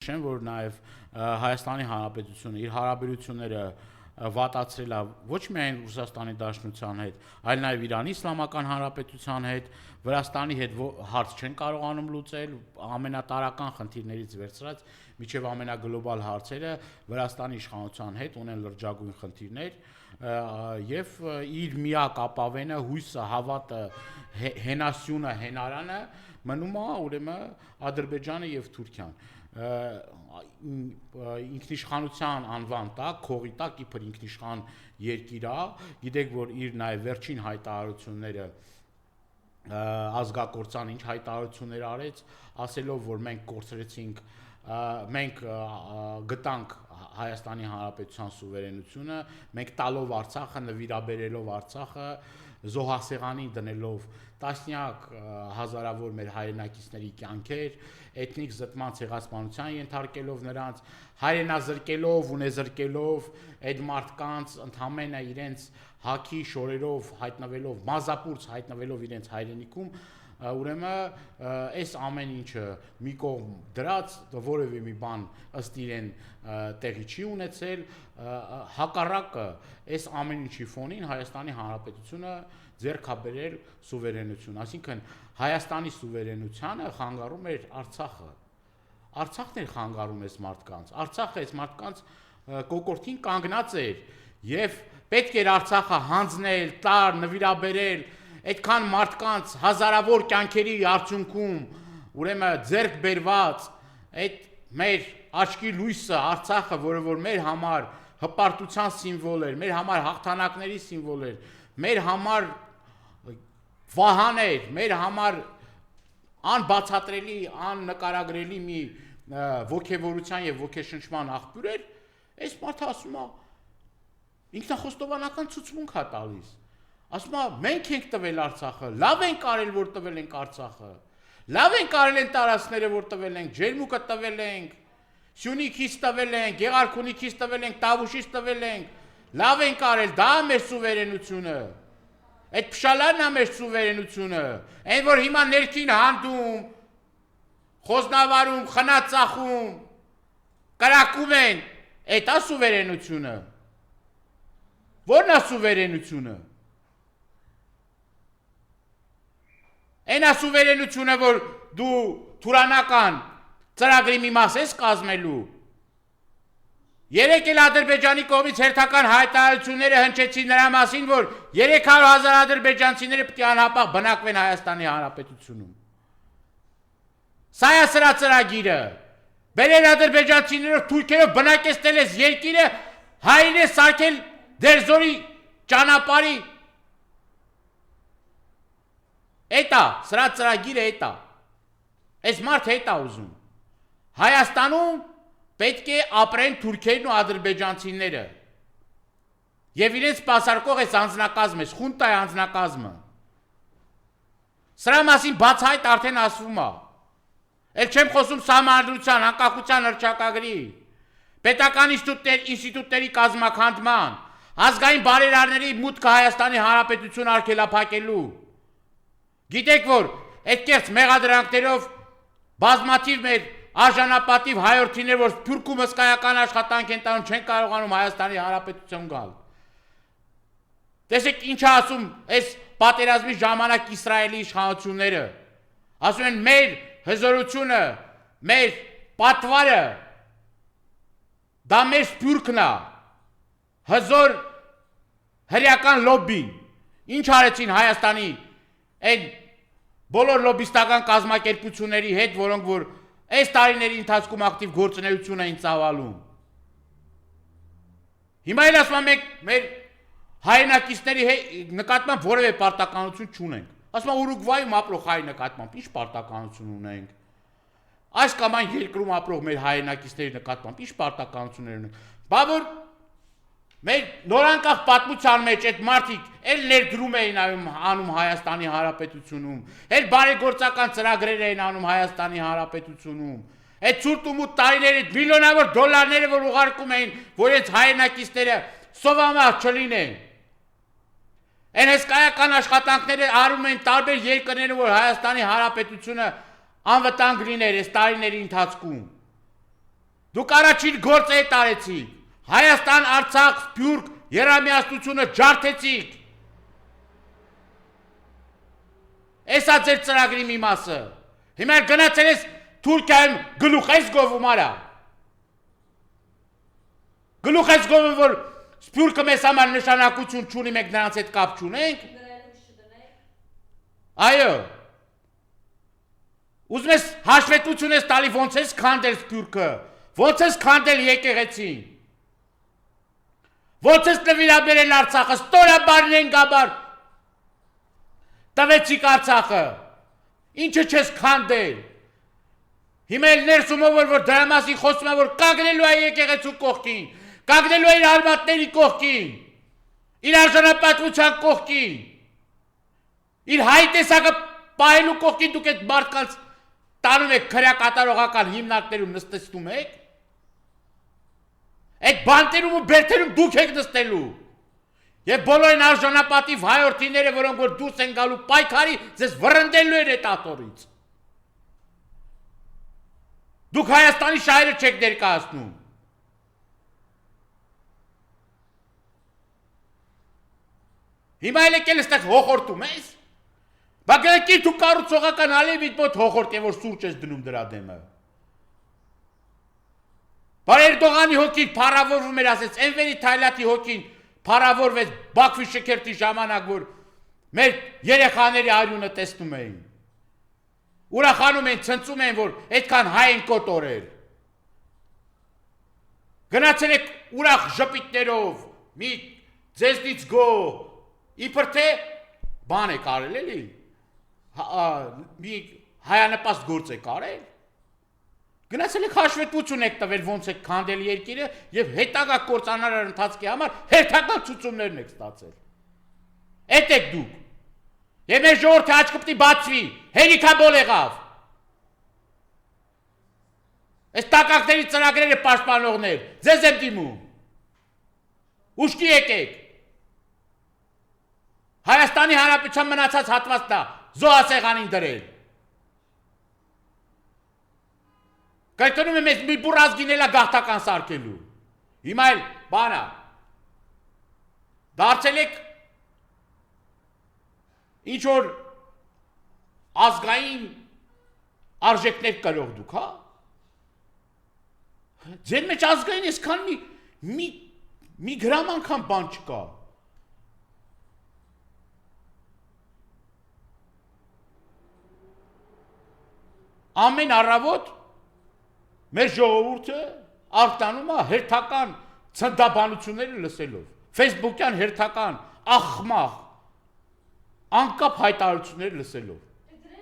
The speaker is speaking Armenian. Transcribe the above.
Շեն, որ նաև Հայաստանի Հանրապետությունը իր հարաբերությունները վատացրել է ոչ միայն Ռուսաստանի Դաշնության հետ, այլ նաև Իրանի Իսլամական Հանրապետության հետ, Վրաստանի հետ հարց չեն կարողանում լուծել, ամենատարական խնդիրներից վերցրած միջև ամենագլոբալ հարցերը Վրաստանի իշխանության հետ ունեն լրջագույն խնդիրներ եւ իր միակ ապավենը, հույսը, հավատը, հենասյունը, հենարանը մնում է ուրեմն Ադրբեջանը եւ Թուրքիան ինքնիշխանության անվան տակ, քողի տակ իբր ինքնիշխան երկիր է, գիտեք որ իր նաև վերջին հայտարարությունները ազգակործան ինչ հայտարարություններ արեց, ասելով որ մենք կորցրեցինք, մենք գտանք Հայաստանի Հանրապետության սուվերենությունը, մենք տալով Արցախը, նվիրաբերելով Արցախը, զոհասեղանին դնելով տասնյակ հազարավոր մեր հայրենակիցների կյանքեր, էթնիկ զտման ցեղասպանության ենթարկելով նրանց, հայրենազրկելով, ունեզրկելով այդ մարդկանց ընդհանրապես իրենց հաքի շորերով հայտնվելով, մազապուրց հայտնվելով իրենց հայրենիքում, ուրեմն այս ամեն ինչը մի կողմ դրած որևէ մի բան ըստ իրեն տեղի չի ունեցել, հակառակը այս ամեն ինչի ֆոնին Հայաստանի Հանրապետությունը ձեռք է բերել սուվերենություն, այսինքն Հայաստանի սուվերենությանը խանգարում էր Արցախը, Արցախն էր խանգարում այս մարդկանց, Արցախը այս մարդկանց կոկորդին կանգնած էր եւ պետք էր Արցախը հանձնել, տար, նվիրաբերել այդքան մարդկանց հազարավոր կյանքերի արդյունքում ուրեմն ձեռք բերված այդ մեր աչքի լույսը Արցախը, որը որ մեր համար հպարտության սիմվոլ էր, մեր համար հաղթանակների սիմվոլ էր, մեր համար վահան էր, մեր համար անբացատրելի, աննկարագրելի մի ոգևորության եւ ոգեշնչման աղբյուր էր, այս մարդը ասում է ինքնախոստովանական ցուցմունք է տալիս ասում է մենք ենք տվել Արցախը, լավ ենք արել որ տվել ենք Արցախը, լավ ենք արել են տարածքները որ տվել ենք, Ջերմուկը տվել ենք, Սյունիքից տվել ենք, Գեղարքունիքից տվել ենք, Տավուշից տվել ենք, լավ ենք արել, դա է մեր սուվերենությունը, այդ փշալարն է մեր սուվերենությունը, այն որ հիմա ներքին հանդում, խոսնավարում, խնածախում, կրակում են, այդ է սուվերենությունը, որն է սուվերենությունը, Այն է սուվերենությունը, որ դու թուրանական ծրագրի մի մաս ես կազմելու։ Երեկ էլ Ադրբեջանի կողմից հերթական հայտարարությունները հնչեցին նրա մասին, որ 300,000 ադրբեջանցիները պետք է անհապաղ բնակվեն Հայաստանի Հանրապետությունում։ Սա է սրա ծրագիրը։ Բերել ադրբեջանցիներով թուրքերով բնակեցնել ես երկիրը, հային է սարքել դերձորի ճանապարհի Էտա, սրա ծրագիրը էտա, այս մարդը էտա ուզում, Հայաստանում պետք է ապրեն թուրքերն ու ադրբեջանցիները և իրենց սպասարկող ես անձնակազմ ես, խունտա է անձնակազմը, սրա մասին բացահայտ արդեն ասվում է, էլ չեմ խոսում սահմանադրության, անկախության հռչակագրի, պետական ինստիտուտների կազմաքանդման, ազգային բարերարների մուտքը Հայաստանի Հանրապետություն արգելափակելու Գիտեք որ այդ կեղծ մեղադրանքներով բազմաթիվ մեր արժանապատիվ հայորդիներ, որ Թուրքում հսկայական աշխատանք են տանում, չեն կարողանում Հայաստանի Հանրապետություն գալ։ Տեսեք ինչ է ասում այս պատերազմի ժամանակ Իսրայելի իշխանությունները։ Ասում են մեր հզորությունը, մեր պատվարը, դա մեր սփյուռքն է, հզոր հրեական լոբբին։ Ինչ արեցին Հայաստանի այն բոլոր լոբիստական կազմակերպությունների հետ, որոնք որ այս տարիների ընթացքում ակտիվ գործունեություն էին ծավալում։ Հիմա էլ ասում ենք մեր հայրենակիցների նկատմամբ որևէ պարտականություն չունենք։ Ասում են Ուրուգվայում ապրող հայ նկատմամբ ինչ պարտականություն ունենք։ Այս կամ այն երկրում ապրող մեր հայրենակիցների նկատմամբ ինչ պարտականություններ ունենք։ Բա որ Մեր նորանկախ պատմության մեջ այդ մարդիկ էլ ներդրում էին անում Հայաստանի Հանրապետությունում, էլ բարեգործական ծրագրեր էին անում Հայաստանի Հանրապետությունում, այդ ցուրտ ու մութ տարիների միլիոնավոր դոլարները, որ ուղարկում էին, որ այս հայրենակիցները սովամահ չլինեն, այն հսկայական աշխատանքները արում էին տարբեր երկրներում, որ Հայաստանի Հանրապետությունը անվտանգ լիներ այս տարիների ընթացքում, Դուք առաջին գործը այդ արեցիք։ Հայաստան, Արցախ, Սփյուռք երամիաստությունը ջարդեցիք։ Էսա ձեր ծրագրի մի մասը։ Հիմա գնացել ես Թուրքիայում գլուխ ես գովում արա։ Գլուխ ես գովում, որ Սփյուռքը մեզ համար նշանակություն չունի, մենք նրանց հետ կապ չունենք։ Այո։ Ուզում ես հաշվետվություն ես տալի ոնց ես քանդել Սփյուռքը, ոնց ես քանդել եկեղեցին։ Ոնց ես նվիրաբերել Արցախը, ստորաբարն են գաբար։ Տվեցիք Արցախը, ինչը չես քանդել։ Հիմա էլ ներսում որ դրա մասին խոսում է, որ կանգնելու է եկեղեցու կողքին, կանգնելու է իր արմատների կողքին, իր արժանապատվության կողքին, իր հայ տեսակը պահելու կողքին դուք այդ մարդկանց տանում եք քրեակատարողական հիմնարկներում նստեցնում եք, այդ բանտերում ու բերդերում դուք եք նստելու։ Եվ բոլորին արժանապատիվ հայորդիները, որոնք որ դուրս են գալու պայքարի, ձեզ վռնդելու են այդ աթոռից։ Դուք Հայաստանի շահերը չեք ներկայացնում։ Հիմա էլ եկել այստեղ հոխորտում ես։ Բա գնքի դու կառուցողական Ալիևիդ մոտ հոխորտ է, որ սուրճ ես դնում դրա դեմը։ Բայց Էրդողանի հոգին փառավորվում էր, ասեց, Էնվերի Թայլատի հոգին փառավորվեց Բաքվի շքերթի ժամանակ, որ մեր երեխաների արյունը տեսնում էին։ Ուրախանում են, ցնծում են, որ այդքան հայ են կոտորել։ Գնացել եք ուրախ ժպիտներով, մի ձեզնից գոհ, իբր թե բան եք արել էլի, մի հայանպաստ գործ եք արել։ Գնացել եք հաշվետվություն եք տվել ոնց եք քանդել երկիրը եւ հետագա կործանարար ընթացքի համար հերթական ցուցումներն եք ստացել։ Էդ եք դուք։ Եվ մեր ժողովրդի աչքը պիտի բացվի, հերիքաբոլ եղավ։ Այս տակակների ծրագրերը պաշտպանողներ, ձեզ եմ դիմում։ Ուշքի եկեք։ Հայաստանի Հանրապետության մնացած հատվածն է զոհասեղանին դրել։ Կայքնում եմ ես մի բուր ազգինել է գաղթական սարքելու։ Հիմա էլ բանա։ Դարձել եք ինչ որ ազգային արժեքներ կրող դուք, հա։ Ձեր մեջ ազգային այսքան մի գրամ անգամ բան չկա։ Ամեն առավոտ մեր ժողովուրդը արտանում է հերթական ցնդաբանությունները լսելով, Facebook-յան հերթական ախմախ անկապ հայտարարություններ լսելով։